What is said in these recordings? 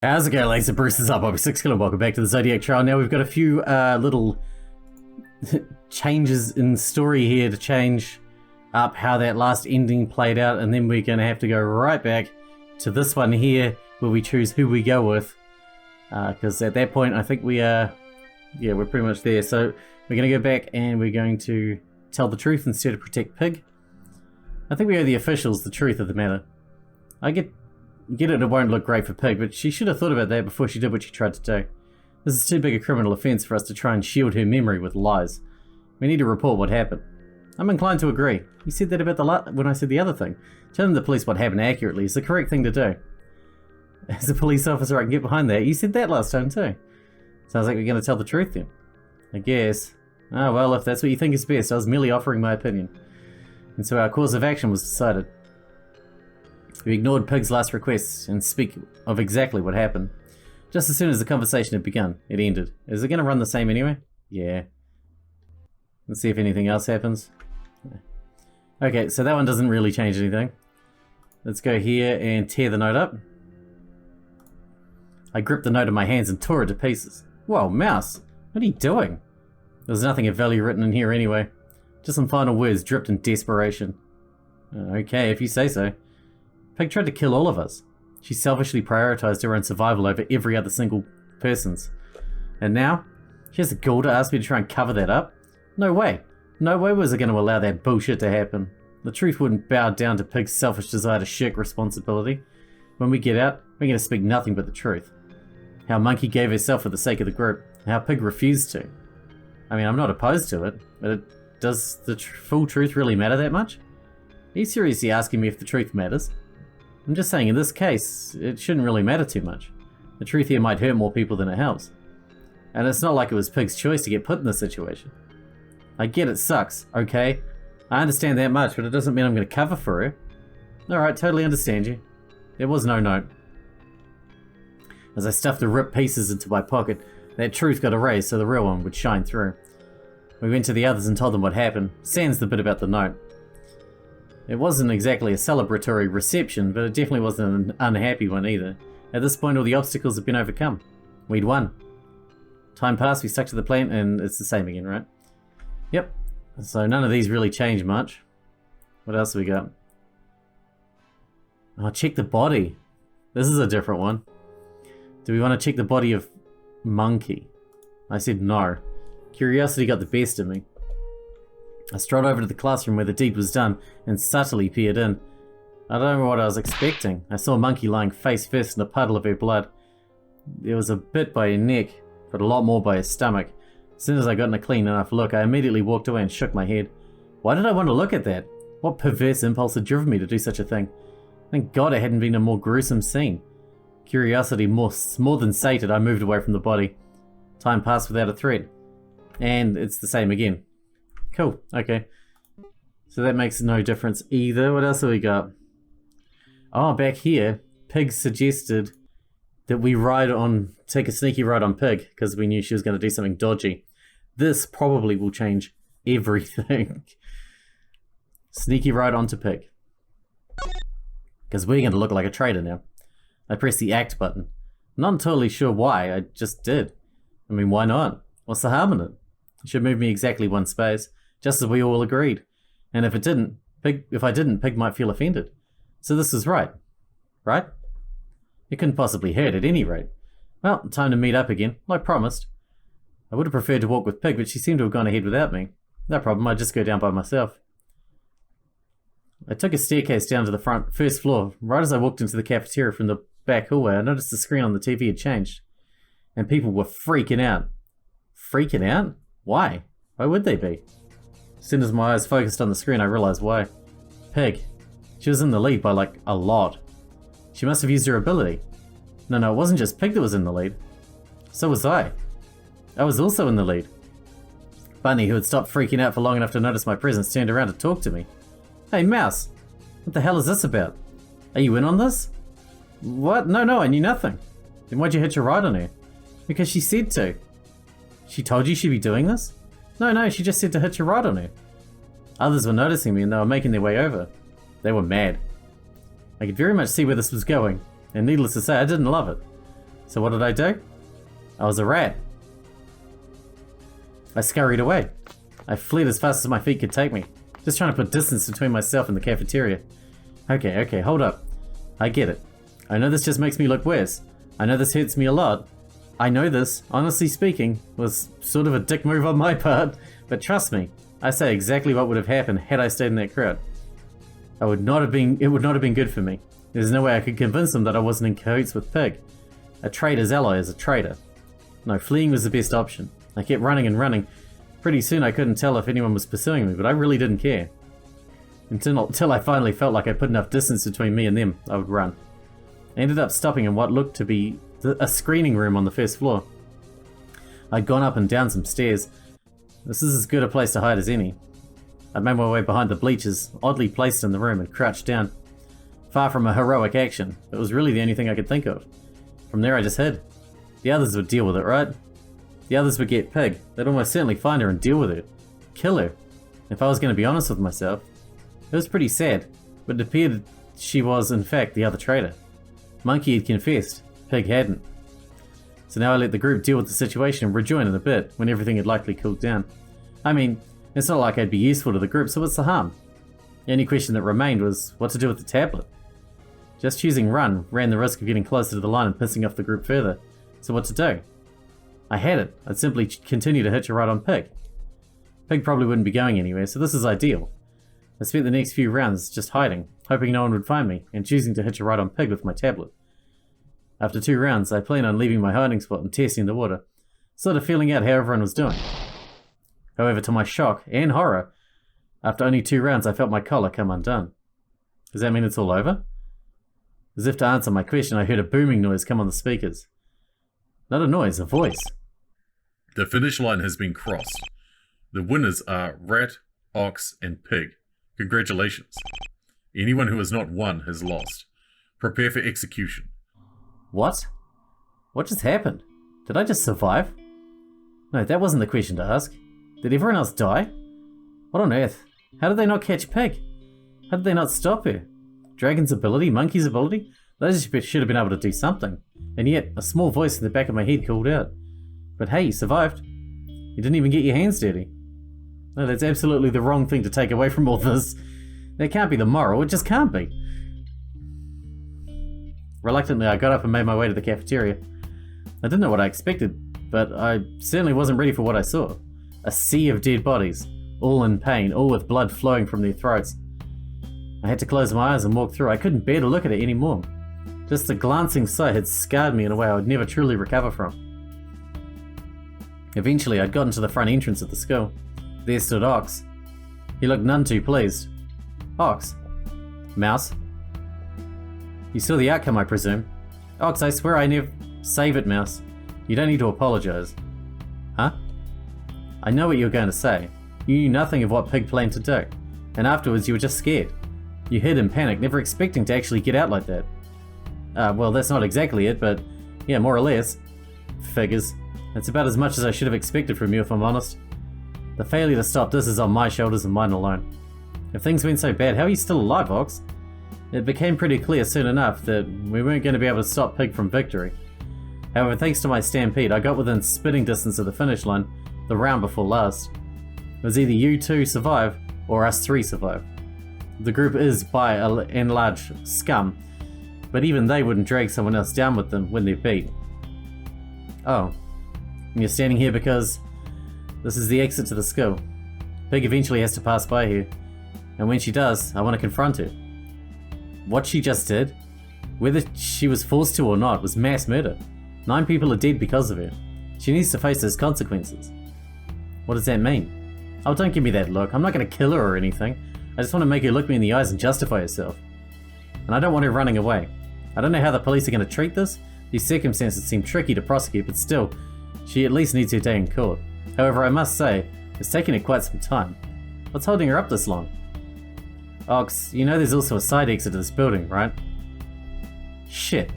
How's it going, ladies and Bruce's up? I'm Sixkilla. Welcome back to the Zodiac Trial. Now we've got a few little changes in story here to change up how that last ending played out, and then we're going to have to go right back to this one here where we choose who we go with. Because at that point I think we are, yeah, we're pretty much there. So we're going to go back and we're going to tell the truth instead of protect Pig. I think we owe the officials the truth of the matter. I get it won't look great for Pig, but she should have thought about that before she did what she tried to do. This is too big a criminal offense for us to try and shield her memory with lies. We need to report what happened. I'm inclined to agree. You said that about when I said the other thing. Telling the police what happened accurately is the correct thing to do. As a police officer, I can get behind that. You said that last time too. Sounds like we're going to tell the truth then. I guess. Oh well, if that's what you think is best, I was merely offering my opinion. And so our course of action was decided. We ignored Pig's last request and speak of exactly what happened. Just as soon as the conversation had begun, it ended. Is it going to run the same anyway? Yeah. Let's see if anything else happens. Okay, so that one doesn't really change anything. Let's go here and tear the note up. I gripped the note in my hands and tore it to pieces. Whoa, Mouse! What are you doing? There was nothing of value written in here anyway. Just some final words dripped in desperation. Okay, if you say so. Pig tried to kill all of us. She selfishly prioritized her own survival over every other single person's. And now, she has the gall to ask me to try and cover that up? No way. No way was I going to allow that bullshit to happen. The truth wouldn't bow down to Pig's selfish desire to shirk responsibility. When we get out, we're going to speak nothing but the truth. How Monkey gave herself for the sake of the group. How Pig refused to. I mean, I'm not opposed to it, but does the full truth really matter that much? Are you seriously asking me if the truth matters? I'm just saying, in this case, it shouldn't really matter too much. The truth here might hurt more people than it helps. And it's not like it was Pig's choice to get put in this situation. I get it sucks, okay? I understand that much, but it doesn't mean I'm going to cover for her. Alright, totally understand you. There was no note. As I stuffed the ripped pieces into my pocket, that truth got erased so the real one would shine through. We went to the others and told them what happened, sans the bit about the note. It wasn't exactly a celebratory reception, but it definitely wasn't an unhappy one either. At this point, all the obstacles had been overcome. We'd won. Time passed, we stuck to the plan, and it's the same again, right? Yep. So none of these really change much. What else have we got? Oh, check the body. This is a different one. Do we want to check the body of Monkey? I said no. Curiosity got the best of me. I strolled over to the classroom where the deed was done and subtly peered in. I don't know what I was expecting. I saw Monkey lying face first in a puddle of her blood. There was a bit by her neck, but a lot more by her stomach. As soon as I got a clean enough look, I immediately walked away and shook my head. Why did I want to look at that? What perverse impulse had driven me to do such a thing? Thank God it hadn't been a more gruesome scene. Curiosity more than sated, I moved away from the body. Time passed without a threat. And it's the same again. Cool, okay. So that makes no difference either. What else have we got? Oh, back here, Pig suggested that we take a sneaky ride on Pig, because we knew she was going to do something dodgy. This probably will change everything. Sneaky ride onto Pig. Because we're going to look like a traitor now. I pressed the act button. Not entirely sure why, I just did. I mean, why not? What's the harm in it? It should move me exactly one space, just as we all agreed. And if I didn't, Pig might feel offended. So this is right. Right? It couldn't possibly hurt at any rate. Well, time to meet up again, like promised. I would have preferred to walk with Pig, but she seemed to have gone ahead without me. No problem, I'd just go down by myself. I took a staircase down to the first floor. Right as I walked into the cafeteria from the back hallway, I noticed the screen on the TV had changed. And people were freaking out. Freaking out? Why? Why would they be? As soon as my eyes focused on the screen, I realized why. Pig. She was in the lead by like a lot. She must have used her ability. No, it wasn't just Pig that was in the lead. So was I. I was also in the lead. Bunny, who had stopped freaking out for long enough to notice my presence, turned around to talk to me. Hey, Mouse. What the hell is this about? Are you in on this? What? No, I knew nothing. Then why'd you hitch a ride on her? Because she said to. She told you she'd be doing this? No, she just said to hitch a ride on her. Others were noticing me and they were making their way over. They were mad. I could very much see where this was going, and needless to say, I didn't love it. So what did I do? I was a rat. I scurried away. I fled as fast as my feet could take me, just trying to put distance between myself and the cafeteria. Okay, hold up. I get it. I know this just makes me look worse. I know this hurts me a lot. I know this, honestly speaking, was sort of a dick move on my part, but trust me, I say exactly what would have happened had I stayed in that crowd. It would not have been good for me. There's no way I could convince them that I wasn't in cahoots with Pig. A traitor's ally is a traitor. No, fleeing was the best option. I kept running and running. Pretty soon I couldn't tell if anyone was pursuing me, but I really didn't care. Until I finally felt like I put enough distance between me and them, I would run. I ended up stopping in what looked to be a screening room on the first floor. I'd gone up and down some stairs. This is as good a place to hide as any. I made my way behind the bleachers, oddly placed in the room, and crouched down. Far from a heroic action, it was really the only thing I could think of. From there I just hid. The others would deal with it, right? The others would get Pig. They'd almost certainly find her and deal with her. Kill her. If I was going to be honest with myself. It was pretty sad, but it appeared she was, in fact, the other traitor. Monkey had confessed. Pig hadn't. So now I let the group deal with the situation and rejoin in a bit, when everything had likely cooled down. I mean, it's not like I'd be useful to the group, so what's the harm? The only question that remained was what to do with the tablet. Just choosing run ran the risk of getting closer to the line and pissing off the group further. So what to do? I had it. I'd simply continue to hitch a ride on Pig. Pig probably wouldn't be going anywhere, so this is ideal. I spent the next few rounds just hiding, hoping no one would find me, and choosing to hitch a ride on Pig with my tablet. After 2 rounds, I planned on leaving my hiding spot and testing the water, sort of feeling out how everyone was doing. However, to my shock and horror, after only 2 rounds I felt my collar come undone. Does that mean it's all over? As if to answer my question, I heard a booming noise come on the speakers. Not a noise, a voice. The finish line has been crossed. The winners are Rat, Ox, and Pig. Congratulations. Anyone who has not won has lost. Prepare for execution. What? What just happened? Did I just survive? No, that wasn't the question to ask. Did everyone else die? What on earth? How did they not catch Pig? How did they not stop her? Dragon's ability? Monkey's ability? Those should have been able to do something. And yet, a small voice in the back of my head called out. But hey, you survived. You didn't even get your hands dirty. No, that's absolutely the wrong thing to take away from all this. That can't be the moral, it just can't be. Reluctantly, I got up and made my way to the cafeteria. I didn't know what I expected, but I certainly wasn't ready for what I saw. A sea of dead bodies, all in pain, all with blood flowing from their throats. I had to close my eyes and walk through. I couldn't bear to look at it anymore. Just the glancing sight had scarred me in a way I would never truly recover from. Eventually, I'd gotten to the front entrance of the school. There stood Ox. He looked none too pleased. Ox. Mouse. You saw the outcome, I presume. Ox, I swear I never... Save it, Mouse. You don't need to apologize. Huh? I know what you were going to say. You knew nothing of what Pig planned to do. And afterwards you were just scared. You hid in panic, never expecting to actually get out like that. Well, that's not exactly it, but yeah, more or less. Figures. It's about as much as I should have expected from you, if I'm honest. The failure to stop this is on my shoulders and mine alone. If things went so bad, how are you still alive, Ox? It became pretty clear soon enough that we weren't going to be able to stop Pig from victory. However, thanks to my stampede, I got within spitting distance of the finish line the round before last. It was either you two survive, or us 3 survive. The group is, by and large, scum, but even they wouldn't drag someone else down with them when they're beat. Oh, and you're standing here because this is the exit to the school. Pig eventually has to pass by here, and when she does, I want to confront her. What she just did, whether she was forced to or not, was mass murder. 9 people are dead because of her. She needs to face those consequences. What does that mean? Oh, don't give me that look. I'm not going to kill her or anything. I just want to make her look me in the eyes and justify herself. And I don't want her running away. I don't know how the police are going to treat this. These circumstances seem tricky to prosecute, but still, she at least needs her day in court. However, I must say, it's taken her quite some time. What's holding her up this long? Ox, you know there's also a side exit to this building, right? Shit.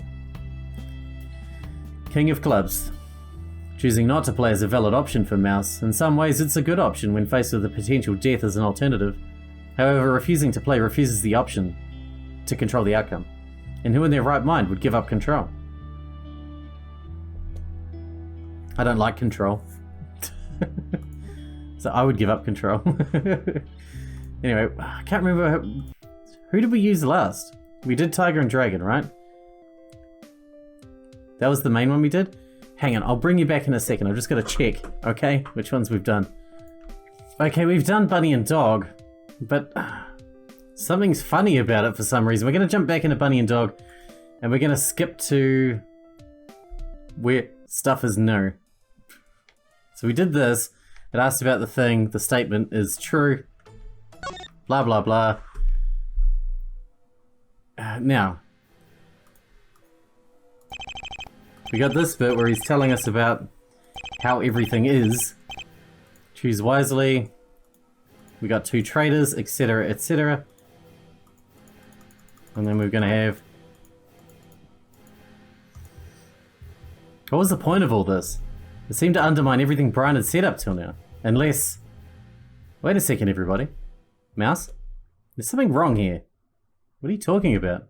King of Clubs. Choosing not to play is a valid option for Mouse. In some ways, it's a good option when faced with a potential death as an alternative. However, refusing to play refuses the option to control the outcome. And who in their right mind would give up control? I don't like control. So I would give up control. Anyway, I can't remember. Who did we use last? We did Tiger and Dragon, right? That was the main one we did? Hang on, I'll bring you back in a second. I've just got to check, okay? Which ones we've done. Okay, we've done Bunny and Dog, but something's funny about it for some reason. We're going to jump back into Bunny and Dog, and we're going to skip to where stuff is new. So we did this. It asked about the thing. The statement is true. Blah, blah, blah. Now, we got this bit where he's telling us about how everything is. Choose wisely. We got 2 traders, etc., etc. And then we're going to have... What was the point of all this? It seemed to undermine everything Brian had set up till now. Unless... Wait a second, everybody. Mouse? There's something wrong here. What are you talking about?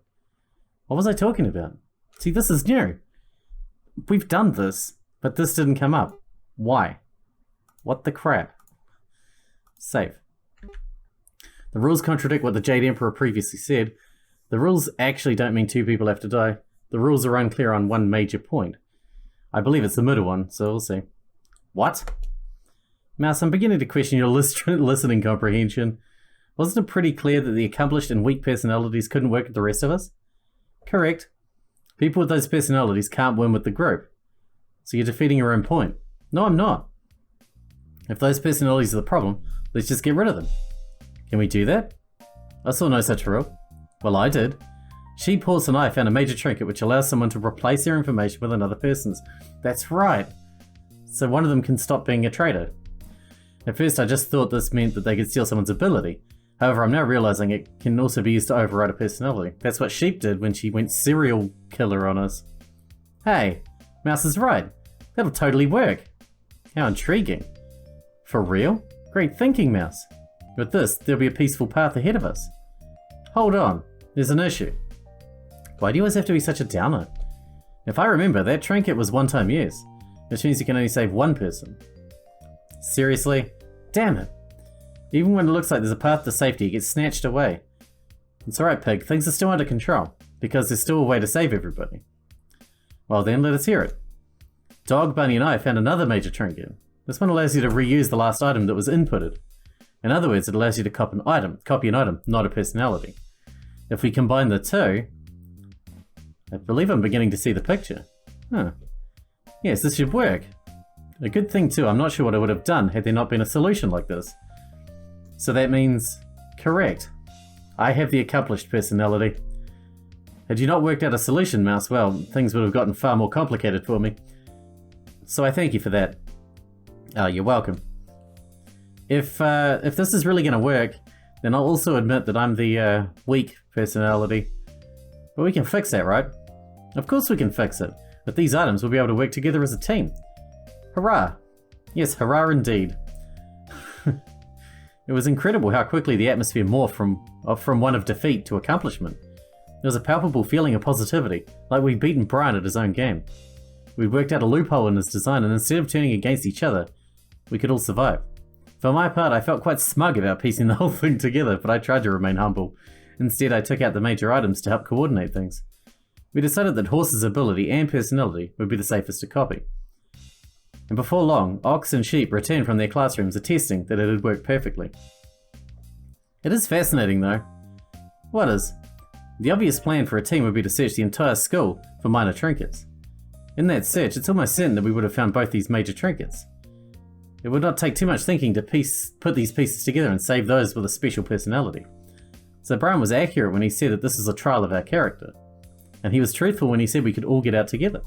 What was I talking about? See, this is new. We've done this, but this didn't come up. Why? What the crap? Save. The rules contradict what the Jade Emperor previously said. The rules actually don't mean 2 people have to die. The rules are unclear on one major point. I believe it's the middle one, so we'll see. What? Mouse, I'm beginning to question your listening comprehension. Wasn't it pretty clear that the accomplished and weak personalities couldn't work with the rest of us? Correct. People with those personalities can't win with the group. So you're defeating your own point. No, I'm not. If those personalities are the problem, let's just get rid of them. Can we do that? I saw no such rule. Well, I did. Sheep, Horse, and I found a major trinket which allows someone to replace their information with another person's. That's right. So one of them can stop being a traitor. At first I just thought this meant that they could steal someone's ability. However, I'm now realizing it can also be used to override a personality. That's what Sheep did when she went serial killer on us. Hey, Mouse is right. That'll totally work. How intriguing. For real? Great thinking, Mouse. With this, there'll be a peaceful path ahead of us. Hold on, there's an issue. Why do you always have to be such a downer? If I remember, that trinket was one-time use, which means you can only save one person. Seriously? Damn it. Even when it looks like there's a path to safety, it gets snatched away. It's alright, Pig, things are still under control, because there's still a way to save everybody. Well then, let us hear it. Dog, Bunny, and I found another major trinket. This one allows you to reuse the last item that was inputted. In other words, it allows you to copy an item, not a personality. If we combine the two... I believe I'm beginning to see the picture. Huh. Yes, this should work. A good thing too, I'm not sure what I would have done had there not been a solution like this. So that means... Correct. I have the accomplished personality. Had you not worked out a solution, Mouse, well, things would have gotten far more complicated for me. So I thank you for that. Oh, you're welcome. If this is really going to work, then I'll also admit that I'm the weak personality. But we can fix that, right? Of course we can fix it. With these items, we'll be able to work together as a team. Hurrah! Yes, hurrah indeed. It was incredible how quickly the atmosphere morphed from one of defeat to accomplishment. There was a palpable feeling of positivity, like we'd beaten Brian at his own game. We'd worked out a loophole in his design, and instead of turning against each other, we could all survive. For my part, I felt quite smug about piecing the whole thing together, but I tried to remain humble. Instead, I took out the major items to help coordinate things. We decided that Horse's ability and personality would be the safest to copy. And before long, Ox and Sheep returned from their classrooms attesting that it had worked perfectly. It is fascinating though. What is? The obvious plan for a team would be to search the entire school for minor trinkets. In that search, it's almost certain that we would have found both these major trinkets. It would not take too much thinking to put these pieces together and save those with a special personality. So Brian was accurate when he said that this is a trial of our character. And he was truthful when he said we could all get out together.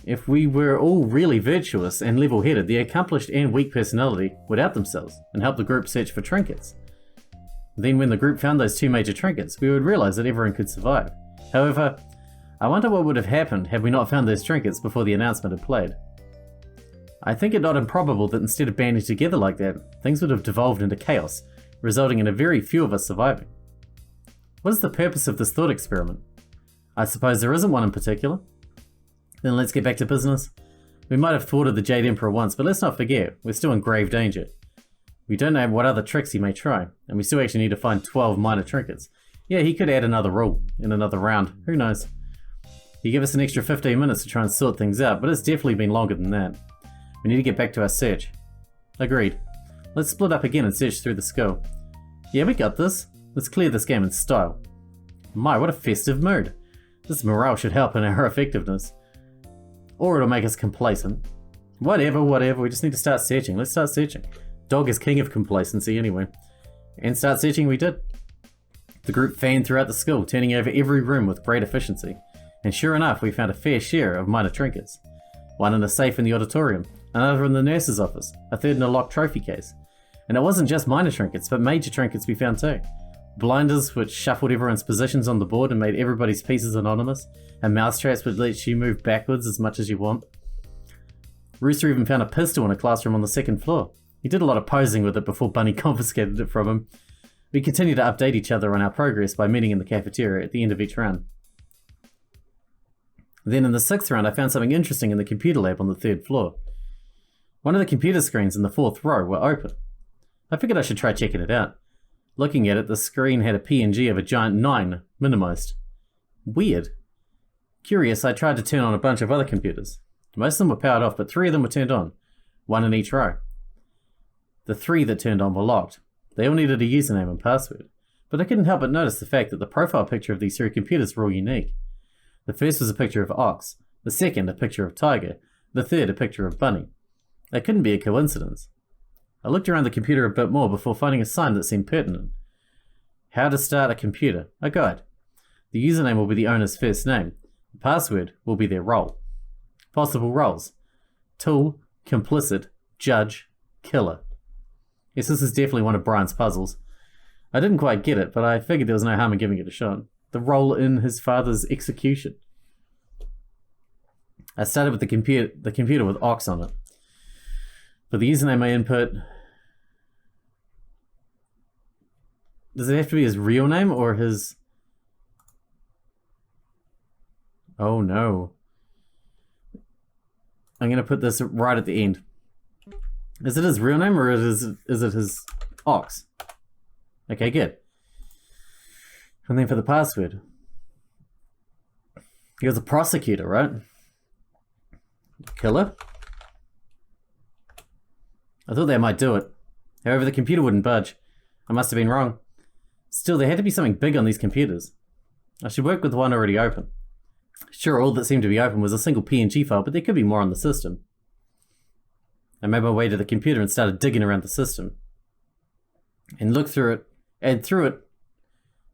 If we were all really virtuous and level-headed, the accomplished and weak personality would out themselves and help the group search for trinkets. Then when the group found those 2 major trinkets, we would realize that everyone could survive. However, I wonder what would have happened had we not found those trinkets before the announcement had played. I think it not improbable that instead of banding together like that, things would have devolved into chaos, resulting in a very few of us surviving. What is the purpose of this thought experiment? I suppose there isn't one in particular. Then let's get back to business. We might have thwarted the Jade Emperor once, but let's not forget, we're still in grave danger. We don't know what other tricks he may try, and we still actually need to find 12 minor trinkets. Yeah, he could add another rule in another round. Who knows? He gave us an extra 15 minutes to try and sort things out, but it's definitely been longer than that. We need to get back to our search. Agreed. Let's split up again and search through the school. Yeah, we got this. Let's clear this game in style. My, what a festive mood. This morale should help in our effectiveness. Or it'll make us complacent. Whatever, we just need to start searching. Let's start searching. Dog is king of complacency anyway. And start searching we did. The group fanned throughout the school, turning over every room with great efficiency. And sure enough, we found a fair share of minor trinkets. One in a safe in the auditorium, another in the nurse's office, a third in a locked trophy case. And it wasn't just minor trinkets, but major trinkets we found too. Blinders which shuffled everyone's positions on the board and made everybody's pieces anonymous, and mousetraps which lets you move backwards as much as you want. Rooster even found a pistol in a classroom on the second floor. He did a lot of posing with it before Bunny confiscated it from him. We continue to update each other on our progress by meeting in the cafeteria at the end of each round. Then in the 6th round I found something interesting in the computer lab on the 3rd floor. One of the computer screens in the 4th row were open. I figured I should try checking it out. Looking at it, the screen had a PNG of a giant 9, minimized. Weird. Curious, I tried to turn on a bunch of other computers. Most of them were powered off, but 3 of them were turned on. 1 in each row. The 3 that turned on were locked. They all needed a username and password. But I couldn't help but notice the fact that the profile picture of these 3 computers were all unique. The first was a picture of Ox, the second a picture of Tiger, the third a picture of Bunny. That couldn't be a coincidence. I looked around the computer a bit more before finding a sign that seemed pertinent. How to start a computer, a guide. The username will be the owner's first name. The password will be their role. Possible roles: tool, complicit, judge, killer. Yes, this is definitely one of Brian's puzzles. I didn't quite get it, but I figured there was no harm in giving it a shot. The role in his father's execution. I started with the computer with Ox on it. For the username I input... Does it have to be his real name or his... Oh no. I'm going to put this right at the end. Is it his real name or is it his Ox? Okay, good. And then for the password. He was a prosecutor, right? Killer? I thought that might do it. However, the computer wouldn't budge. I must have been wrong. Still, there had to be something big on these computers. I should work with the one already open. Sure, all that seemed to be open was a single PNG file, but there could be more on the system. I made my way to the computer and started digging around the system. And looked through it, and through it,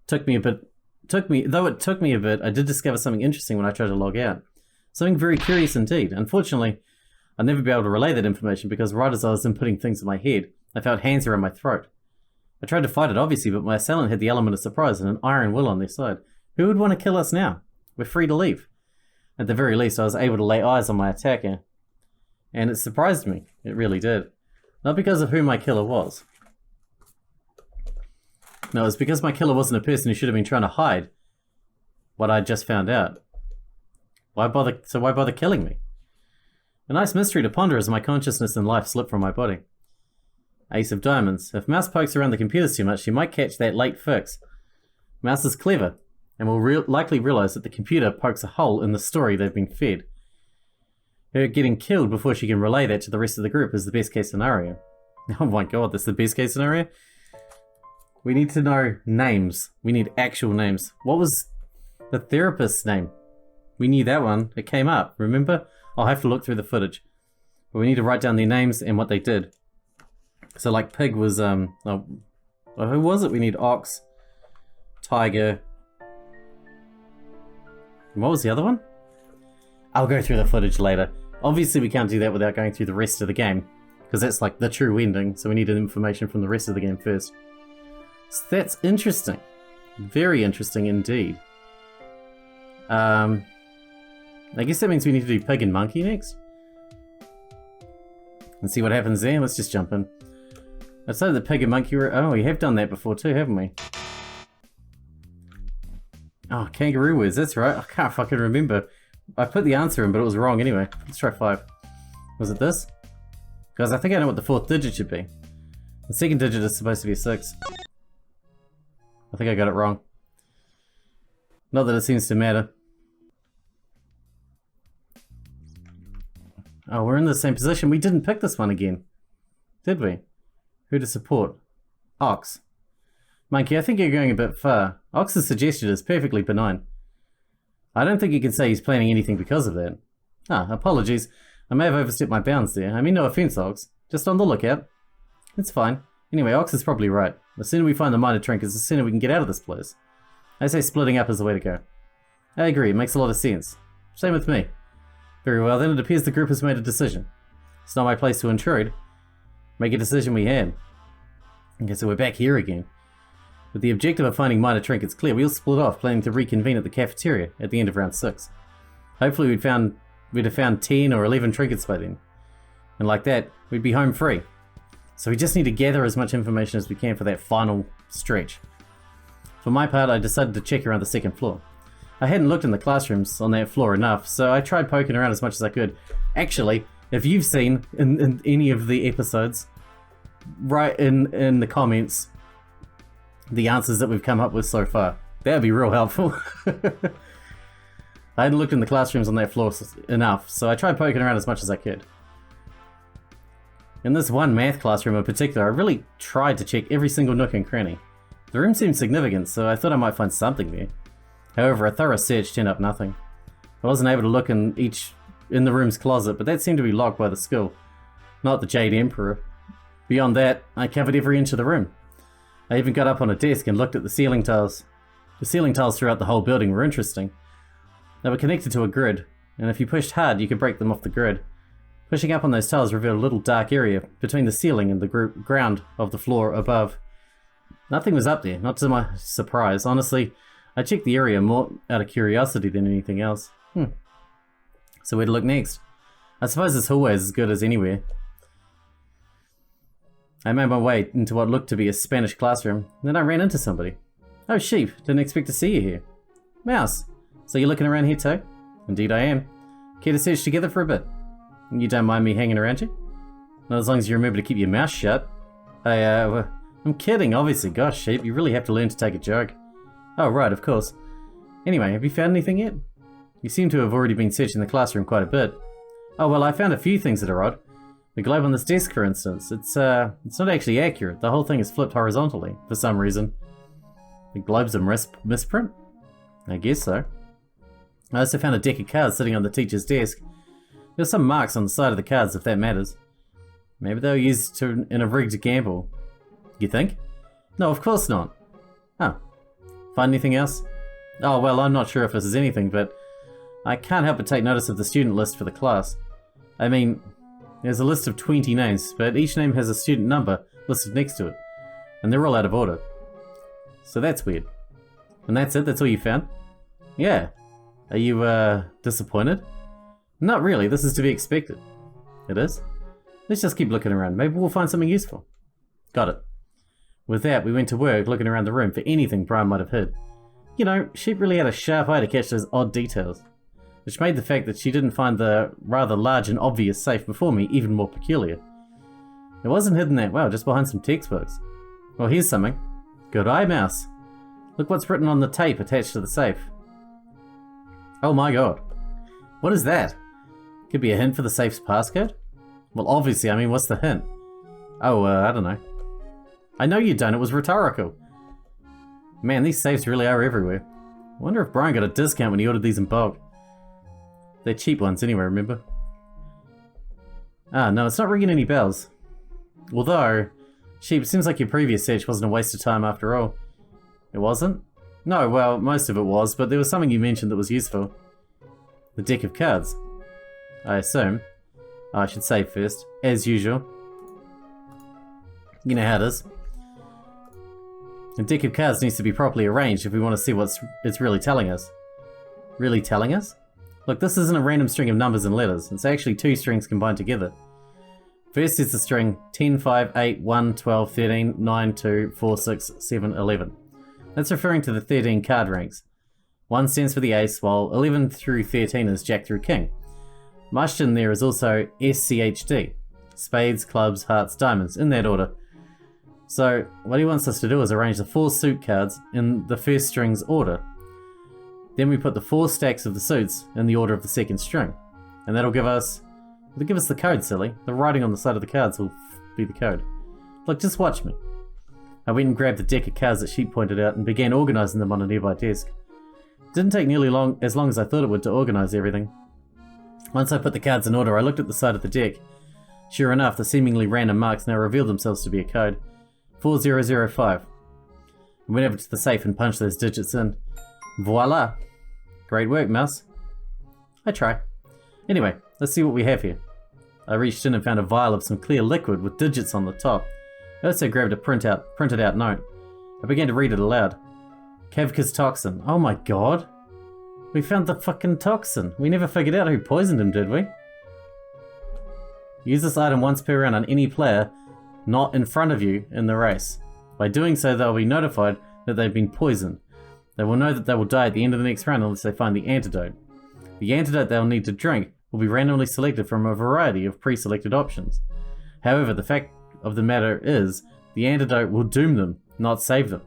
though it took me a bit, I did discover something interesting when I tried to log out. Something very curious indeed. Unfortunately, I'd never be able to relay that information because right as I was inputting things in my head, I felt hands around my throat. I tried to fight it obviously, but my assailant had the element of surprise and an iron will on their side. Who would want to kill us now? We're free to leave. At the very least, I was able to lay eyes on my attacker. And it surprised me. It really did. Not because of who my killer was. No, it's because my killer wasn't a person who should have been trying to hide what I just found out. Why bother killing me? A nice mystery to ponder as my consciousness and life slip from my body. Ace of Diamonds. If Mouse pokes around the computers too much, she might catch that late fix. Mouse is clever, and will likely realize that the computer pokes a hole in the story they've been fed. Her getting killed before she can relay that to the rest of the group is the best case scenario. Oh my god, that's the best case scenario? We need to know names. We need actual names. What was the therapist's name? We knew that one. It came up, remember? I'll have to look through the footage. But we need to write down their names and what they did. So like Pig was, who was it? We need Ox, Tiger. And what was the other one? I'll go through the footage later. Obviously we can't do that without going through the rest of the game. Because that's like the true ending, so we need information from the rest of the game first. So that's interesting. Very interesting indeed. I guess that means we need to do Pig and Monkey next. And see what happens there. Let's just jump in. I'd say the Pig and Monkey were... Oh, we have done that before too, haven't we? Oh, kangaroo words, that's right. I can't fucking remember. I put the answer in, but it was wrong anyway. Let's try 5. Was it this? Because I think I know what the 4th digit should be. The 2nd digit is supposed to be a 6. I think I got it wrong. Not that it seems to matter. Oh, we're in the same position. We didn't pick this one again. Did we? Who to support? Ox. Monkey, I think you're going a bit far. Ox's suggestion is perfectly benign. I don't think you can say he's planning anything because of that. Ah, apologies. I may have overstepped my bounds there. I mean, no offense, Ox. Just on the lookout. It's fine. Anyway, Ox is probably right. The sooner we find the minor trinkets, the sooner we can get out of this place. I say splitting up is the way to go. I agree, it makes a lot of sense. Same with me. Very well, then it appears the group has made a decision. It's not my place to intrude. Make a decision we had. Okay, so we're back here again. With the objective of finding minor trinkets clear, we'll split off, planning to reconvene at the cafeteria at the end of round 6. Hopefully we'd have found 10 or 11 trinkets by then. And like that, we'd be home free. So we just need to gather as much information as we can for that final stretch. For my part, I decided to check around the 2nd floor. I hadn't looked in the classrooms on that floor enough, so I tried poking around as much as I could. Actually, if you've seen in any of the episodes, write in the comments the answers that we've come up with so far. That would be real helpful. I hadn't looked in the classrooms on that floor enough, so I tried poking around as much as I could. In this one math classroom in particular, I really tried to check every single nook and cranny. The room seemed significant, so I thought I might find something there. However, a thorough search turned up nothing. I wasn't able to look in the room's closet, but that seemed to be locked by the school, not the Jade Emperor. Beyond that, I covered every inch of the room. I even got up on a desk and looked at the ceiling tiles. The ceiling tiles throughout the whole building were interesting. They were connected to a grid, and if you pushed hard, you could break them off the grid. Pushing up on those tiles revealed a little dark area between the ceiling and the ground of the floor above. Nothing was up there, not to my surprise. Honestly, I checked the area more out of curiosity than anything else. So where to look next? I suppose this hallway is as good as anywhere. I made my way into what looked to be a Spanish classroom, then I ran into somebody. Oh, Sheep, didn't expect to see you here. Mouse, so you're looking around here too? Indeed I am. Care to search together for a bit? You don't mind me hanging around you? Not as long as you remember to keep your mouth shut. I'm kidding, obviously. Gosh, Sheep, you really have to learn to take a joke. Oh, right, of course. Anyway, have you found anything yet? You seem to have already been searching the classroom quite a bit. Oh, well, I found a few things that are odd. The globe on this desk, for instance, it's not actually accurate. The whole thing is flipped horizontally, for some reason. The globe's a misprint? I guess so. I also found a deck of cards sitting on the teacher's desk. There's some marks on the side of the cards, if that matters. Maybe they were used in a rigged gamble. You think? No, of course not. Oh. Find anything else? Oh, well, I'm not sure if this is anything, but I can't help but take notice of the student list for the class. I mean, there's a list of 20 names, but each name has a student number listed next to it. And they're all out of order. So that's weird. And that's it? That's all you found? Yeah. Are you, disappointed? Not really, this is to be expected. It is? Let's just keep looking around. Maybe we'll find something useful. Got it. With that, we went to work looking around the room for anything Brian might have hid. You know, Sheep really had a sharp eye to catch those odd details, which made the fact that she didn't find the rather large and obvious safe before me even more peculiar. It wasn't hidden that well, just behind some textbooks. Well, here's something. Good eye, Mouse. Look what's written on the tape attached to the safe. Oh my god. What is that? Could be a hint for the safe's passcode? Well, obviously, I mean, what's the hint? Oh, I don't know. I know you don't, it was rhetorical. Man, these safes really are everywhere. I wonder if Brian got a discount when he ordered these in bulk. They're cheap ones anyway, remember? Ah, no, it's not ringing any bells. Although, Sheep, it seems like your previous search wasn't a waste of time after all. It wasn't? No, well, most of it was, but there was something you mentioned that was useful. The deck of cards. I assume. Oh, I should save first, as usual. You know how it is. A deck of cards needs to be properly arranged if we want to see what it's really telling us. Really telling us? Look, this isn't a random string of numbers and letters. It's actually two strings combined together. First is the string 10, 5, 8, 1, 12, 13, 9, 2, 4, 6, 7, 11. That's referring to the 13 card ranks. 1 stands for the ace, while 11 through 13 is jack through king. Mashed in there is also SCHD. Spades, clubs, hearts, diamonds, in that order. So, what he wants us to do is arrange the 4 suit cards in the first string's order. Then we put the 4 stacks of the suits in the order of the second string. And that'll give us the code, silly. The writing on the side of the cards will be the code. Look, just watch me. I went and grabbed the deck of cards that Sheep pointed out and began organising them on a nearby desk. It didn't take nearly as long as I thought it would to organise everything. Once I put the cards in order, I looked at the side of the deck. Sure enough, the seemingly random marks now revealed themselves to be a code. 4005. I went over to the safe and punched those digits in. Voila! Great work, mouse. I try. Anyway, let's see what we have here. I reached in and found a vial of some clear liquid with digits on the top. I also grabbed a printed out note. I began to read it aloud. Kavka's toxin. Oh my god. We found the fucking toxin. We never figured out who poisoned him, did we? Use this item once per round on any player not in front of you in the race. By doing so, they'll be notified that they've been poisoned. They will know that they will die at the end of the next round unless they find the antidote. The antidote they'll need to drink will be randomly selected from a variety of pre-selected options. However, the fact of the matter is, the antidote will doom them, not save them.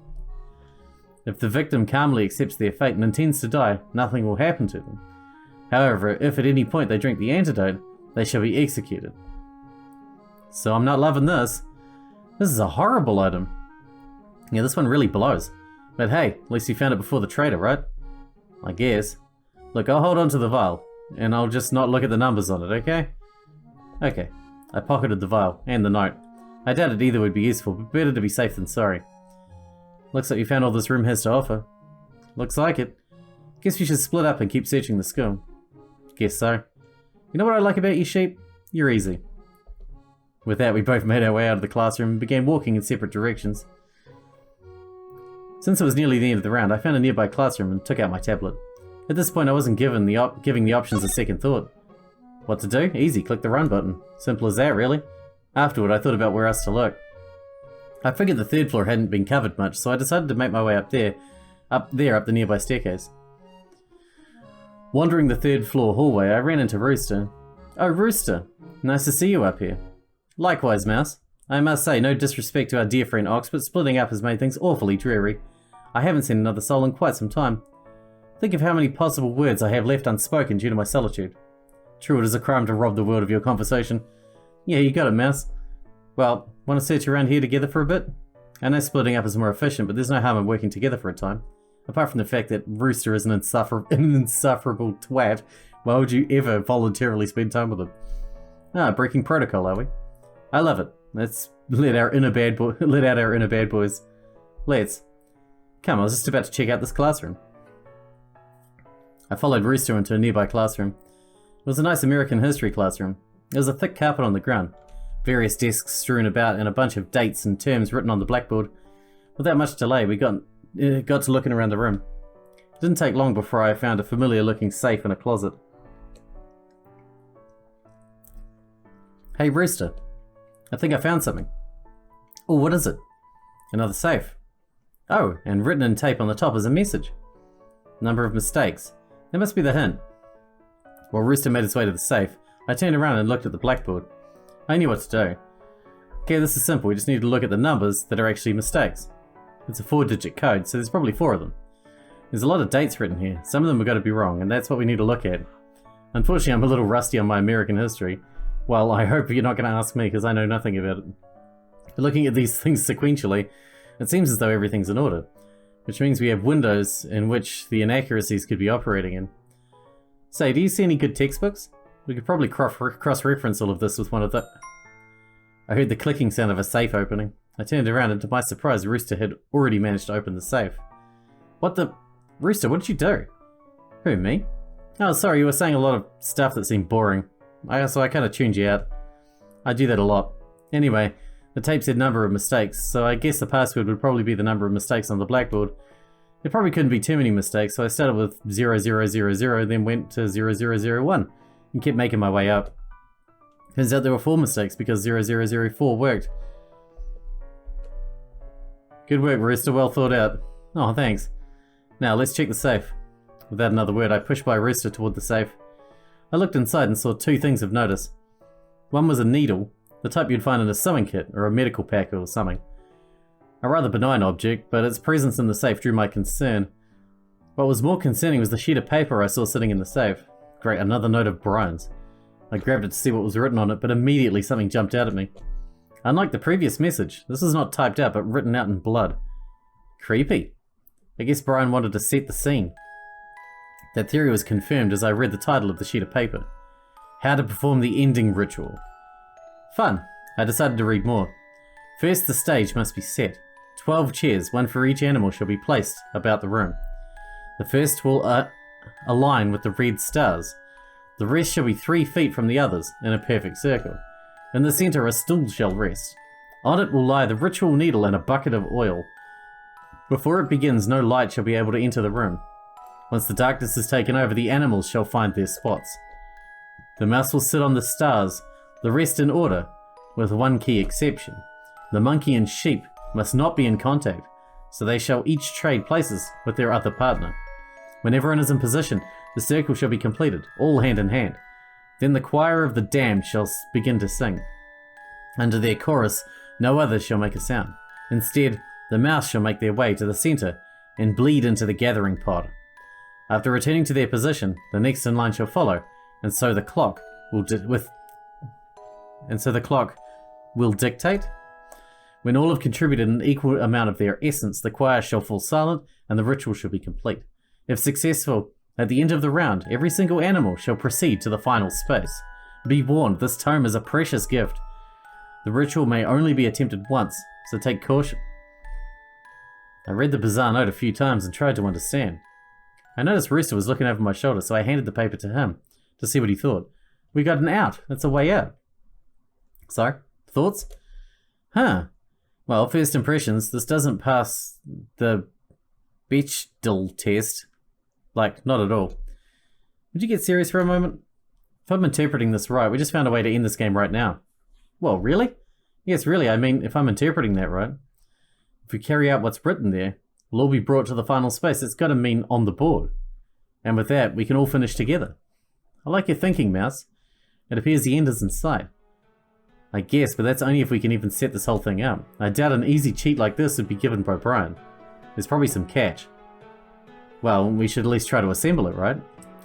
If the victim calmly accepts their fate and intends to die, nothing will happen to them. However, if at any point they drink the antidote, they shall be executed. So I'm not loving this. This is a horrible item. Yeah, this one really blows. But hey, at least you found it before the trader, right? I guess. Look, I'll hold on to the vial, and I'll just not look at the numbers on it, okay? Okay. I pocketed the vial, and the note. I doubted either would be useful, but better to be safe than sorry. Looks like you found all this room has to offer. Looks like it. Guess we should split up and keep searching the school. Guess so. You know what I like about you, Sheep? You're easy. With that, we both made our way out of the classroom and began walking in separate directions. Since it was nearly the end of the round, I found a nearby classroom and took out my tablet. At this point, I wasn't giving the options a second thought. What to do? Easy, click the run button. Simple as that, really. Afterward, I thought about where else to look. I figured the 3rd floor hadn't been covered much, so I decided to make my way up the nearby staircase. Wandering the 3rd floor hallway, I ran into Rooster. Oh, Rooster. Nice to see you up here. Likewise, Mouse. I must say, no disrespect to our dear friend Ox, but splitting up has made things awfully dreary. I haven't seen another soul in quite some time. Think of how many possible words I have left unspoken due to my solitude. True, it is a crime to rob the world of your conversation. Yeah, you got it, Mouse. Well, want to search around here together for a bit? I know splitting up is more efficient, but there's no harm in working together for a time. Apart from the fact that Rooster is an insufferable twat, why would you ever voluntarily spend time with him? Ah, breaking protocol, are we? I love it. Let's let out our inner bad boys. Let's. Come, I was just about to check out this classroom. I followed Rooster into a nearby classroom. It was a nice American history classroom. There was a thick carpet on the ground, various desks strewn about, and a bunch of dates and terms written on the blackboard. Without much delay, we got to looking around the room. It didn't take long before I found a familiar-looking safe in a closet. Hey, Rooster. I think I found something. Oh, what is it? Another safe. Oh, and written in tape on the top is a message. Number of mistakes. That must be the hint. While Rooster made his way to the safe, I turned around and looked at the blackboard. I knew what to do. Okay, this is simple. We just need to look at the numbers that are actually mistakes. It's a 4-digit code, so there's probably 4 of them. There's a lot of dates written here. Some of them have got to be wrong, and that's what we need to look at. Unfortunately, I'm a little rusty on my American history. Well, I hope you're not going to ask me, because I know nothing about it. But looking at these things sequentially, it seems as though everything's in order, which means we have windows in which the inaccuracies could be operating in. Say, do you see any good textbooks? We could probably cross-reference all of this with one of the... I heard the clicking sound of a safe opening. I turned around, and to my surprise, Rooster had already managed to open the safe. What the... Rooster, what did you do? Who, me? Oh, sorry, you were saying a lot of stuff that seemed boring. So I kind of tuned you out. I do that a lot. Anyway, the tape said number of mistakes, so I guess the password would probably be the number of mistakes on the blackboard. There probably couldn't be too many mistakes, so I started with 0000, then went to 0001, and kept making my way up. Turns out there were 4 mistakes because 0004 worked. Good work, Rooster, well thought out. Oh, thanks. Now, let's check the safe. Without another word, I pushed by Rooster toward the safe. I looked inside and saw two things of notice. One was a needle, the type you'd find in a sewing kit or a medical pack or something. A rather benign object, but its presence in the safe drew my concern. What was more concerning was the sheet of paper I saw sitting in the safe. Great, another note of Brian's. I grabbed it to see what was written on it, but immediately something jumped out at me. Unlike the previous message, this was not typed out but written out in blood. Creepy. I guess Brian wanted to set the scene. That theory was confirmed as I read the title of the sheet of paper. How to perform the ending ritual. Fun. I decided to read more. First, the stage must be set. 12 chairs, one for each animal, shall be placed about the room. The first will align with the red stars. The rest shall be 3 feet from the others, in a perfect circle. In the center, a stool shall rest. On it will lie the ritual needle and a bucket of oil. Before it begins, no light shall be able to enter the room. Once the darkness is taken over, the animals shall find their spots. The mouse will sit on the stars, the rest in order, with one key exception. The monkey and sheep must not be in contact, so they shall each trade places with their other partner. When everyone is in position, the circle shall be completed, all hand in hand. Then the choir of the damned shall begin to sing. Under their chorus, no others shall make a sound. Instead, the mouse shall make their way to the center and bleed into the gathering pot. After returning to their position, the next in line shall follow, and so the clock will dictate. When all have contributed an equal amount of their essence, the choir shall fall silent, and the ritual shall be complete. If successful, at the end of the round, every single animal shall proceed to the final space. Be warned, this tome is a precious gift. The ritual may only be attempted once, so take caution. I read the bizarre note a few times and tried to understand. I noticed Rooster was looking over my shoulder, so I handed the paper to him to see what he thought. We got an out. It's a way out. So, thoughts? Well, first impressions, this doesn't pass the Bechdel test. Like, not at all. Would you get serious for a moment? If I'm interpreting this right, we just found a way to end this game right now. Well, really? Yes, really, I mean, if I'm interpreting that right. If we carry out what's written there, we'll all be brought to the final space. It's got to mean on the board. And with that, we can all finish together. I like your thinking, Mouse. It appears the end is in sight. I guess, but that's only if we can even set this whole thing up. I doubt an easy cheat like this would be given by Brian. There's probably some catch. Well, we should at least try to assemble it, right?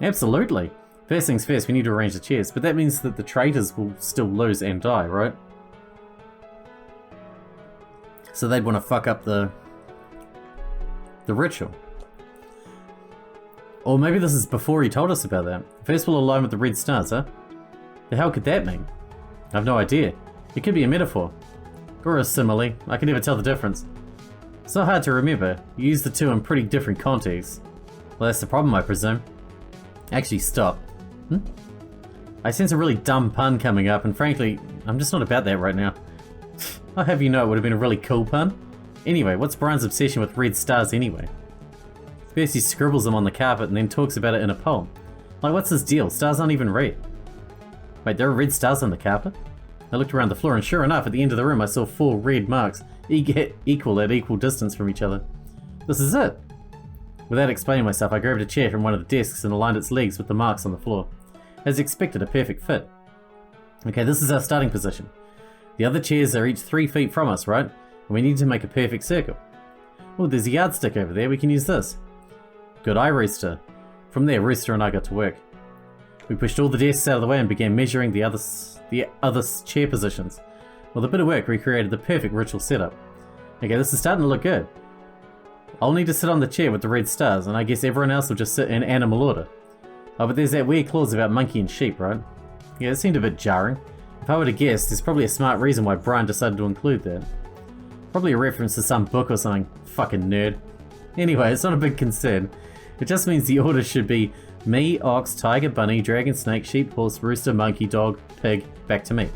Absolutely. First things first, we need to arrange the chairs, but that means that the traitors will still lose and die, right? So they'd want to fuck up the ritual. Or maybe this is before he told us about that. First we'll align with the red stars, huh? The hell could that mean? I have no idea. It could be a metaphor. Or a simile. I can never tell the difference. It's not hard to remember. You use the two in pretty different contexts. Well, that's the problem, I presume. Actually, stop. I sense a really dumb pun coming up, and frankly, I'm just not about that right now. I'll have you know it would have been a really cool pun. Anyway, what's Brian's obsession with red stars anyway? First he scribbles them on the carpet and then talks about it in a poem. Like, what's his deal? Stars aren't even red. Wait, there are red stars on the carpet? I looked around the floor and sure enough, at the end of the room I saw 4 red marks, equal at equal distance from each other. This is it. Without explaining myself, I grabbed a chair from one of the desks and aligned its legs with the marks on the floor. As expected, a perfect fit. Okay, this is our starting position. The other chairs are each 3 feet from us, right? And we need to make a perfect circle. Oh, there's a yardstick over there, we can use this. Good eye, Rooster. From there, Rooster and I got to work. We pushed all the desks out of the way and began measuring the other chair positions. With a bit of work, we created the perfect ritual setup. Okay, this is starting to look good. I'll need to sit on the chair with the red stars, and I guess everyone else will just sit in animal order. Oh, but there's that weird clause about monkey and sheep, right? Yeah, it seemed a bit jarring. If I were to guess, there's probably a smart reason why Brian decided to include that. Probably a reference to some book or something. Fucking nerd. Anyway, it's not a big concern. It just means the order should be me, ox, tiger, bunny, dragon, snake, sheep, horse, rooster, monkey, dog, pig, back to me.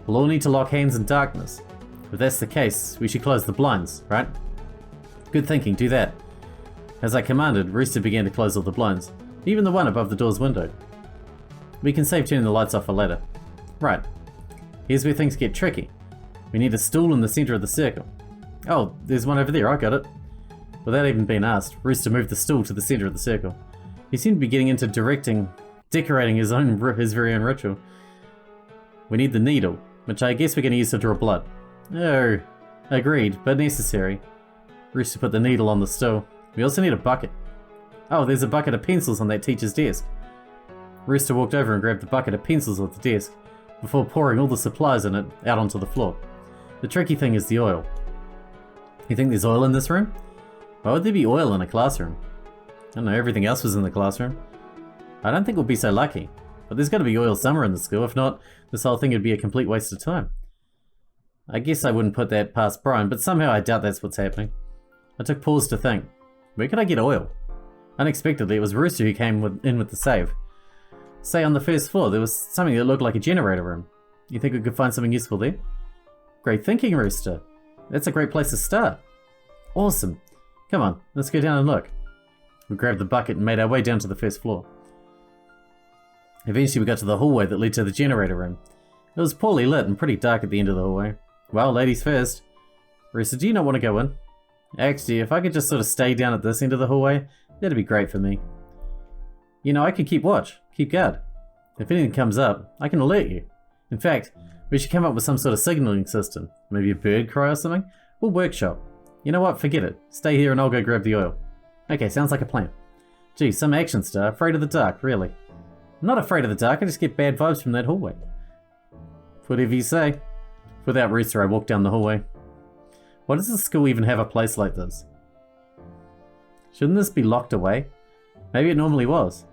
We'll all need to lock hands in darkness. If that's the case, we should close the blinds, right? Good thinking, do that. As I commanded, Rooster began to close all the blinds, even the one above the door's window. We can save turning the lights off for later. Right. Here's where things get tricky. We need a stool in the center of the circle. Oh, there's one over there, I got it. Without even being asked, Rooster moved the stool to the center of the circle. He seemed to be getting into directing decorating his very own ritual. We need the needle, which I guess we're going to use to draw blood. Oh, agreed, but necessary. Rooster put the needle on the stool. We also need a bucket. Oh, there's a bucket of pencils on that teacher's desk. Rooster walked over and grabbed the bucket of pencils off the desk, before pouring all the supplies in it out onto the floor. The tricky thing is the oil. You think there's oil in this room? Why would there be oil in a classroom? I don't know, everything else was in the classroom. I don't think we'll be so lucky. But there's got to be oil somewhere in the school. If not, this whole thing would be a complete waste of time. I guess I wouldn't put that past Brian, but somehow I doubt that's what's happening. I took pause to think. Where could I get oil? Unexpectedly, it was Rooster who came in with the save. Say on the first floor, there was something that looked like a generator room. You think we could find something useful there? Great thinking, Rooster. That's a great place to start. Awesome. Come on, let's go down and look. We grabbed the bucket and made our way down to the first floor. Eventually we got to the hallway that led to the generator room. It was poorly lit and pretty dark at the end of the hallway. Well, ladies first. Rooster, do you not want to go in? Actually, if I could just sort of stay down at this end of the hallway, that'd be great for me. You know, I could keep watch, keep guard. If anything comes up, I can alert you. In fact, we should come up with some sort of signaling system. Maybe a bird cry or something? We'll workshop. You know what, forget it. Stay here and I'll go grab the oil. Okay, sounds like a plan. Gee, some action star. Afraid of the dark, really. I'm not afraid of the dark, I just get bad vibes from that hallway. Whatever you say. Without Rooster, I walked down the hallway. Why does the school even have a place like this? Shouldn't this be locked away? Maybe it normally was.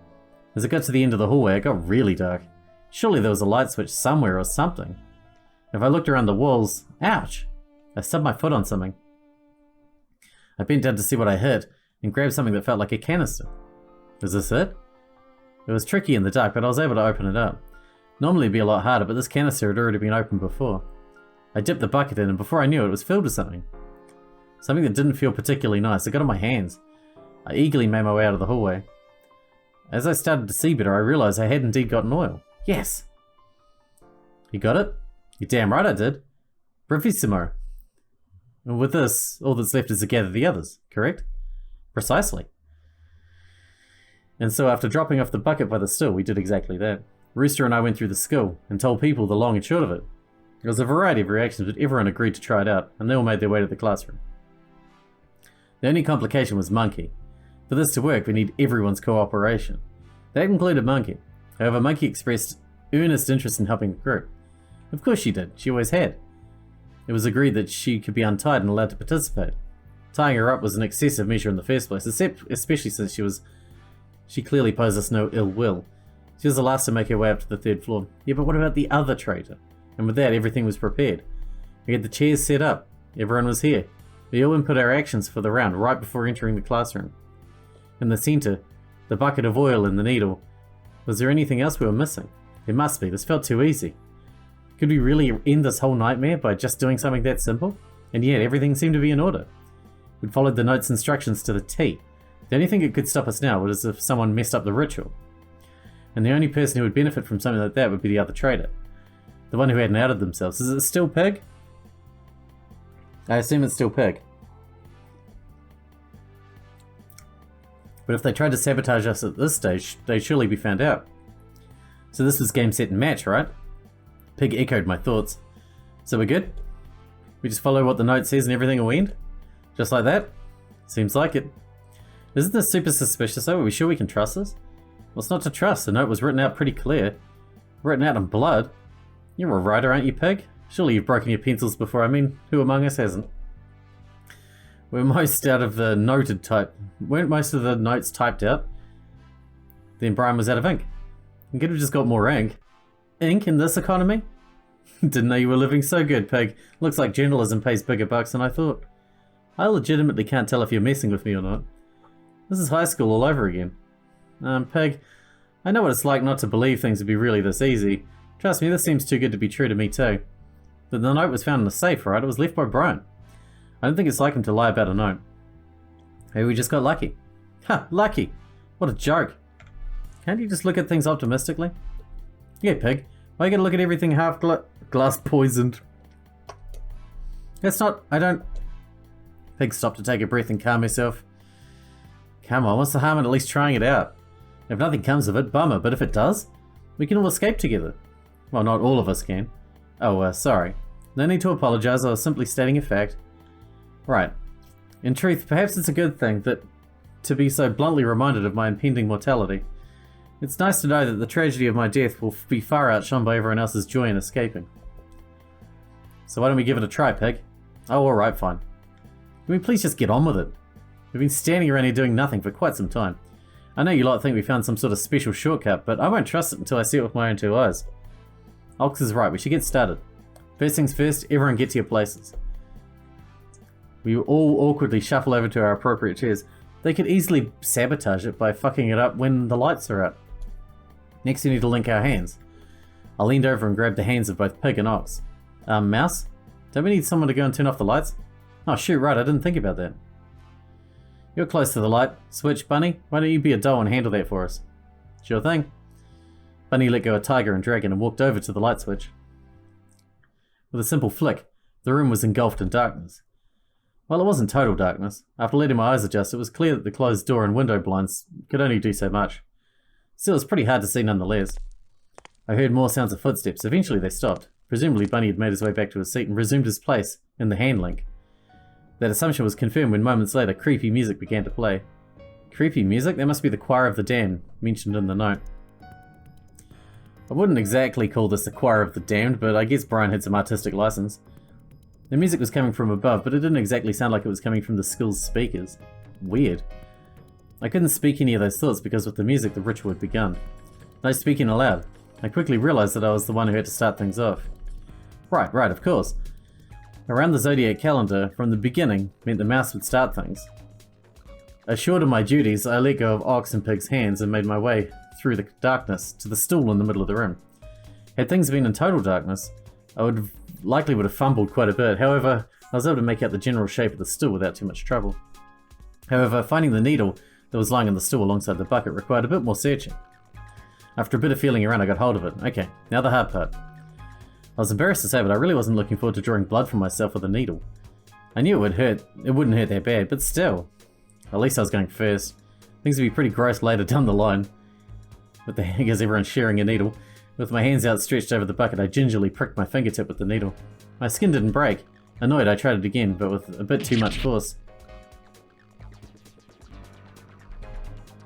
As I got to the end of the hallway, it got really dark. Surely there was a light switch somewhere or something. If I looked around the walls, ouch! I stubbed my foot on something. I bent down to see what I hit and grabbed something that felt like a canister. Was this it? It was tricky in the dark, but I was able to open it up. Normally it'd be a lot harder, but this canister had already been opened before. I dipped the bucket in and before I knew it, it was filled with something. Something that didn't feel particularly nice. It got on my hands. I eagerly made my way out of the hallway. As I started to see better, I realized I had indeed gotten oil. Yes! You got it? You're damn right I did. Bravissimo. And with this, all that's left is to gather the others, correct? Precisely. And so after dropping off the bucket by the still, we did exactly that. Rooster and I went through the school and told people the long and short of it. There was a variety of reactions, but everyone agreed to try it out, and they all made their way to the classroom. The only complication was Monkey. For this to work, we need everyone's cooperation. That included Monkey. However, Monkey expressed earnest interest in helping the group. Of course she did, she always had. It was agreed that she could be untied and allowed to participate. Tying her up was an excessive measure in the first place, especially since she clearly posed us no ill will. She was the last to make her way up to the third floor. Yeah, but what about the other traitor? And with that, everything was prepared. We had the chairs set up. Everyone was here. We all input our actions for the round right before entering the classroom. In the center, the bucket of oil and the needle. Was there anything else we were missing? There must be. This felt too easy. Could we really end this whole nightmare by just doing something that simple? And yet, everything seemed to be in order. We'd followed the note's instructions to the T. The only thing that could stop us now was if someone messed up the ritual. And the only person who would benefit from something like that would be the other traitor. The one who hadn't outed themselves. Is it still Pig? I assume it's still Pig. But if they tried to sabotage us at this stage, they'd surely be found out. So this was game, set, and match, right? Pig echoed my thoughts. So we're good? We just follow what the note says and everything will end? Just like that? Seems like it. Isn't this super suspicious though? Are we sure we can trust this? Well, it's not to trust. The note was written out pretty clear. Written out in blood. You're a writer, aren't you, Pig? Surely you've broken your pencils before. I mean, who among us hasn't? Weren't most of the notes typed out? Then Brian was out of ink. You could have just got more ink. Ink in this economy? Didn't know you were living so good, Pig. Looks like journalism pays bigger bucks than I thought. I legitimately can't tell if you're messing with me or not. This is high school all over again. Pig, I know what it's like not to believe things would be really this easy. Trust me, this seems too good to be true to me too. But the note was found in the safe, right? It was left by Brian. I don't think it's like him to lie about a note. Maybe we just got lucky. Ha, lucky! What a joke. Can't you just look at things optimistically? Yeah, Pig. Why you gotta look at everything half glass poisoned? That's not... I don't... Pig stopped to take a breath and calm herself. Come on, what's the harm in at least trying it out? If nothing comes of it, bummer, but if it does, we can all escape together. Well, not all of us can. Oh, sorry. No need to apologize, I was simply stating a fact. Right. In truth, perhaps it's a good thing to be so bluntly reminded of my impending mortality. It's nice to know that the tragedy of my death will be far outshone by everyone else's joy in escaping. So why don't we give it a try, Pig? Oh, alright, fine. Can we please just get on with it? We've been standing around here doing nothing for quite some time. I know you lot think we found some sort of special shortcut, but I won't trust it until I see it with my own two eyes. Ox is right, we should get started. First things first, everyone get to your places. We all awkwardly shuffle over to our appropriate chairs. They could easily sabotage it by fucking it up when the lights are out. Next we need to link our hands. I leaned over and grabbed the hands of both Pig and Ox. Mouse? Don't we need someone to go and turn off the lights? Oh shoot, right, I didn't think about that. You're close to the light. Switch, Bunny, why don't you be a doe and handle that for us? Sure thing. Bunny let go of Tiger and Dragon and walked over to the light switch. With a simple flick, the room was engulfed in darkness. While it wasn't total darkness, after letting my eyes adjust, it was clear that the closed door and window blinds could only do so much. Still, it was pretty hard to see nonetheless. I heard more sounds of footsteps. Eventually they stopped. Presumably Bunny had made his way back to his seat and resumed his place in the hand link. That assumption was confirmed when moments later creepy music began to play. Creepy music? That must be the Choir of the Damned, mentioned in the note. I wouldn't exactly call this the Choir of the Damned, but I guess Brian had some artistic license. The music was coming from above, but it didn't exactly sound like it was coming from the school's speakers. Weird. I couldn't speak any of those thoughts because with the music the ritual had begun. No speaking aloud. I quickly realized that I was the one who had to start things off. Right, of course. Around the Zodiac calendar, from the beginning, meant the mouse would start things. Assured of my duties, I let go of Ox and Pig's hands and made my way through the darkness to the stool in the middle of the room. Had things been in total darkness, I would have fumbled quite a bit. However, I was able to make out the general shape of the stool without too much trouble. However, finding the needle that was lying on the stool alongside the bucket required a bit more searching. After a bit of feeling around, I got hold of it. Okay, now the hard part. I was embarrassed to say, but I really wasn't looking forward to drawing blood from myself with a needle. I knew it would hurt. It wouldn't hurt that bad, but still. At least I was going first. Things would be pretty gross later down the line. With the hang as everyone's sharing a needle. With my hands outstretched over the bucket, I gingerly pricked my fingertip with the needle. My skin didn't break. Annoyed, I tried it again, but with a bit too much force.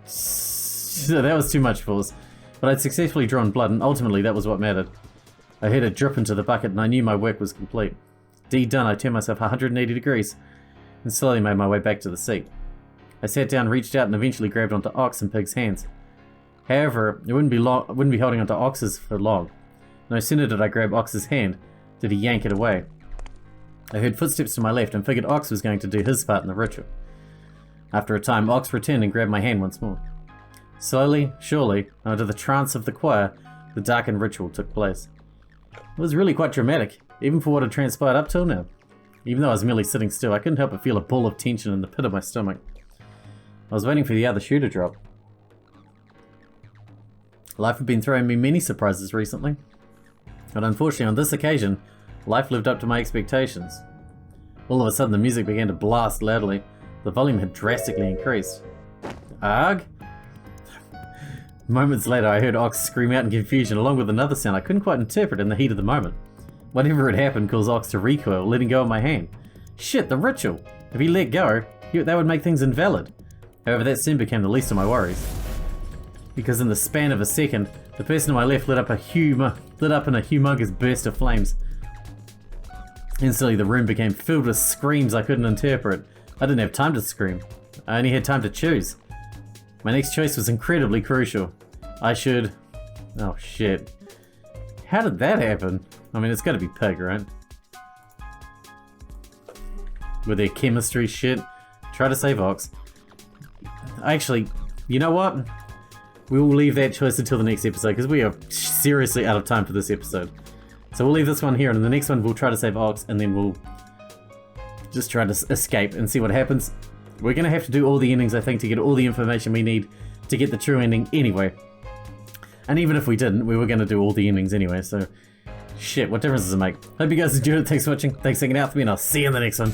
So that was too much force. But I'd successfully drawn blood, and ultimately that was what mattered. I heard it drip into the bucket, and I knew my work was complete. Deed done, I turned myself 180 degrees, and slowly made my way back to the seat. I sat down, reached out, and eventually grabbed onto Ox and Pig's hands. However, I wouldn't be holding onto Ox's for long. No sooner did I grab Ox's hand, did he yank it away. I heard footsteps to my left and figured Ox was going to do his part in the ritual. After a time, Ox returned and grabbed my hand once more. Slowly, surely, under the trance of the choir, the darkened ritual took place. It was really quite dramatic, even for what had transpired up till now. Even though I was merely sitting still, I couldn't help but feel a ball of tension in the pit of my stomach. I was waiting for the other shoe to drop. Life had been throwing me many surprises recently, but unfortunately on this occasion, life lived up to my expectations. All of a sudden the music began to blast loudly. The volume had drastically increased. Arg? Moments later I heard Ox scream out in confusion along with another sound I couldn't quite interpret in the heat of the moment. Whatever had happened caused Ox to recoil, letting go of my hand. Shit, the ritual! If he let go, that would make things invalid. However, that soon became the least of my worries. Because in the span of a second, the person to my left lit up in a humongous burst of flames. Instantly the room became filled with screams I couldn't interpret. I didn't have time to scream. I only had time to choose. My next choice was incredibly crucial. I should... Oh shit. How did that happen? I mean, it's gotta be Pig, right? With their chemistry shit. Try to save Ox. Actually, you know what? We will leave that choice until the next episode, because we are seriously out of time for this episode. So we'll leave this one here, and in the next one we'll try to save Ox, and then we'll just try to escape and see what happens. We're going to have to do all the endings, I think, to get all the information we need to get the true ending anyway. And even if we didn't, we were going to do all the endings anyway, so... Shit, what difference does it make? Hope you guys enjoyed it, thanks for watching, thanks for hanging out with me, and I'll see you in the next one.